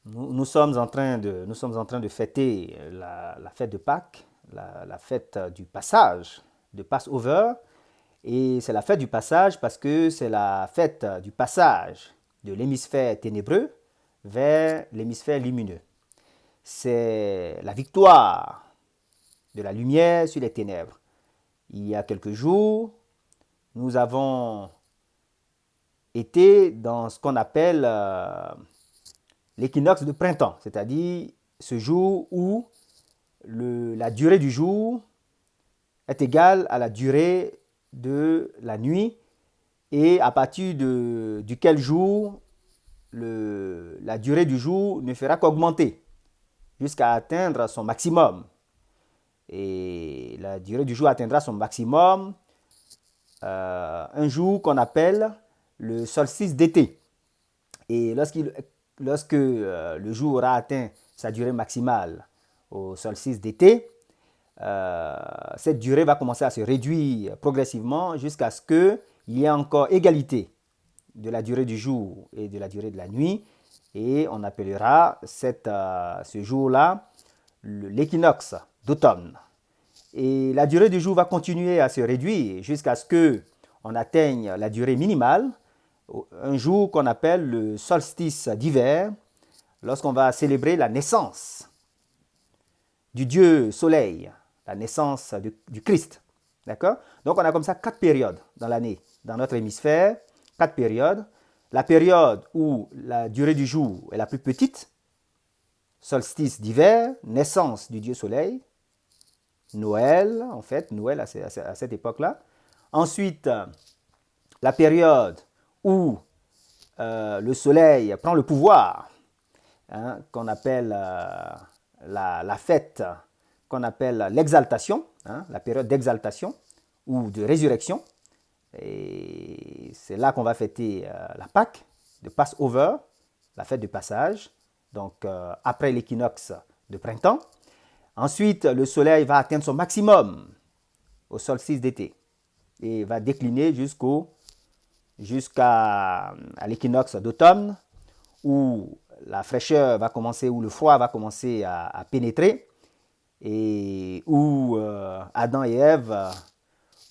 Nous sommes en train de fêter la fête de Pâques, la fête du passage, de Passover. Et c'est la fête du passage parce que c'est la fête du passage de l'hémisphère ténébreux vers l'hémisphère lumineux. C'est la victoire de la lumière sur les ténèbres. Il y a quelques jours, nous avons été dans ce qu'on appelle l'équinoxe de printemps, c'est-à-dire ce jour où la durée du jour est égale à la durée de la nuit et à partir duquel jour la durée du jour ne fera qu'augmenter jusqu'à atteindre son maximum. Et la durée du jour atteindra son maximum un jour qu'on appelle le solstice d'été. Et lorsque le jour aura atteint sa durée maximale au solstice d'été, cette durée va commencer à se réduire progressivement jusqu'à ce qu'il y ait encore égalité de la durée du jour et de la durée de la nuit. Et on appellera ce jour-là l'équinoxe d'automne. Et la durée du jour va continuer à se réduire jusqu'à ce qu'on atteigne la durée minimale, un jour qu'on appelle le solstice d'hiver, lorsqu'on va célébrer la naissance du Dieu Soleil, la naissance du Christ. D'accord? Donc on a comme ça 4 périodes dans l'année, dans notre hémisphère, 4 périodes. La période où la durée du jour est la plus petite, solstice d'hiver, naissance du Dieu Soleil, Noël, en fait, Noël à cette époque-là. Ensuite, la période où le Soleil prend le pouvoir, hein, qu'on appelle la fête, qu'on appelle l'exaltation, hein, la période d'exaltation ou de résurrection. Et c'est là qu'on va fêter la Pâque, de Passover, la fête du passage, donc après l'équinoxe de printemps. Ensuite, le soleil va atteindre son maximum au solstice d'été et va décliner jusqu'à l'équinoxe d'automne où la fraîcheur va commencer, où le froid va commencer à pénétrer et où Adam et Ève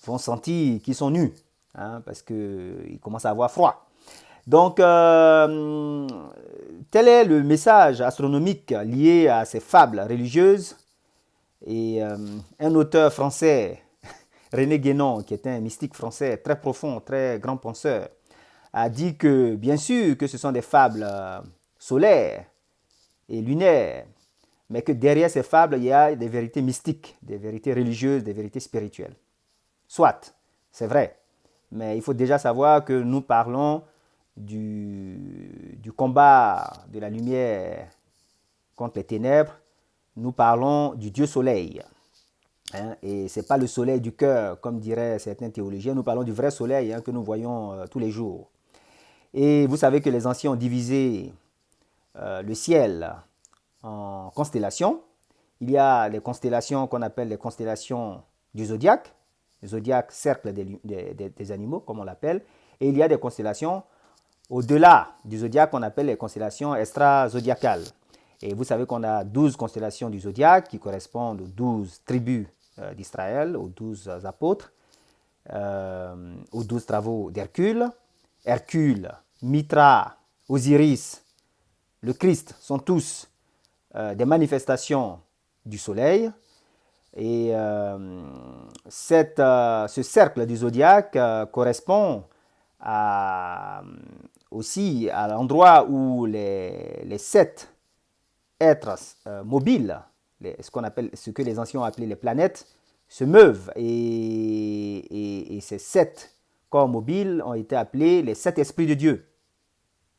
vont sentir qu'ils sont nus, hein, parce qu'ils commencent à avoir froid. Donc, tel est le message astronomique lié à ces fables religieuses. Et un auteur français, René Guénon, qui est un mystique français très profond, très grand penseur, a dit que bien sûr que ce sont des fables solaires et lunaires, mais que derrière ces fables, il y a des vérités mystiques, des vérités religieuses, des vérités spirituelles. Soit, c'est vrai, mais il faut déjà savoir que nous parlons du combat de la lumière contre les ténèbres, nous parlons du Dieu soleil. Hein, et ce n'est pas le soleil du cœur, comme diraient certains théologiens, nous parlons du vrai soleil, hein, que nous voyons tous les jours. Et vous savez que les anciens ont divisé le ciel en constellations. Il y a les constellations qu'on appelle les constellations du zodiaque, le zodiaque cercle des animaux, comme on l'appelle, et il y a des constellations au-delà du zodiaque qu'on appelle les constellations extra-zodiacales. Et vous savez qu'on a 12 constellations du zodiaque qui correspondent aux 12 tribus d'Israël, aux 12 apôtres, aux 12 travaux d'Hercule. Hercule, Mitra, Osiris, le Christ sont tous des manifestations du soleil. Et ce cercle du zodiaque correspond aussi à l'endroit où les 7 êtres mobiles, ce que les anciens ont appelé les planètes, se meuvent. Et ces 7 corps mobiles ont été appelés les 7 esprits de Dieu.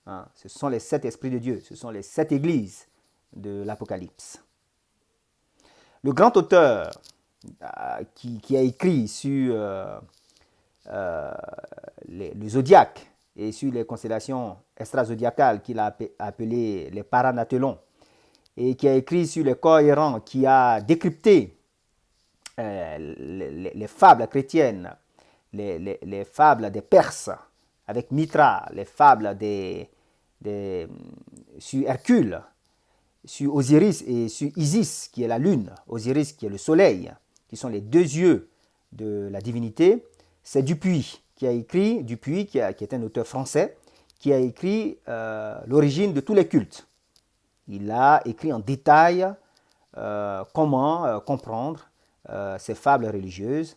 Hein, ce sont les 7 esprits de Dieu, ce sont les 7 églises de l'Apocalypse. Le grand auteur qui a écrit sur le zodiaque et sur les constellations extra-zodiacales qu'il a appelées les paranathelons, et qui a écrit sur les corps errants, qui a décrypté les fables chrétiennes, les fables des Perses avec Mitra, les fables sur Hercule, sur Osiris et sur Isis, qui est la lune, Osiris qui est le soleil, qui sont les deux yeux de la divinité. C'est Dupuy qui a écrit, Dupuy qui est un auteur français, qui a écrit l'origine de tous les cultes. Il a écrit en détail comment comprendre ces fables religieuses.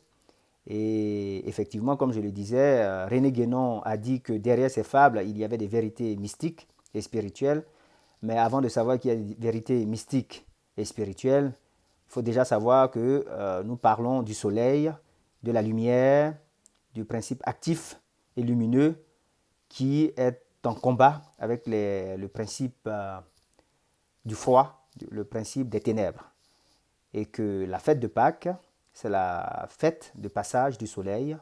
Et effectivement, comme je le disais, René Guénon a dit que derrière ces fables, il y avait des vérités mystiques et spirituelles. Mais avant de savoir qu'il y a des vérités mystiques et spirituelles, il faut déjà savoir que nous parlons du soleil, de la lumière, du principe actif et lumineux qui est en combat avec le principe du froid, le principe des ténèbres. Et que la fête de Pâques, c'est la fête de passage du soleil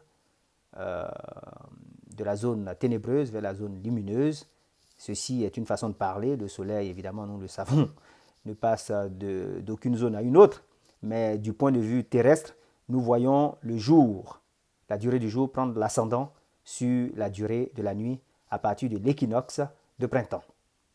de la zone ténébreuse vers la zone lumineuse. Ceci est une façon de parler. Le soleil, évidemment, nous le savons, ne passe d'aucune zone à une autre. Mais du point de vue terrestre, nous voyons le jour, la durée du jour prendre l'ascendant sur la durée de la nuit à partir de l'équinoxe de printemps.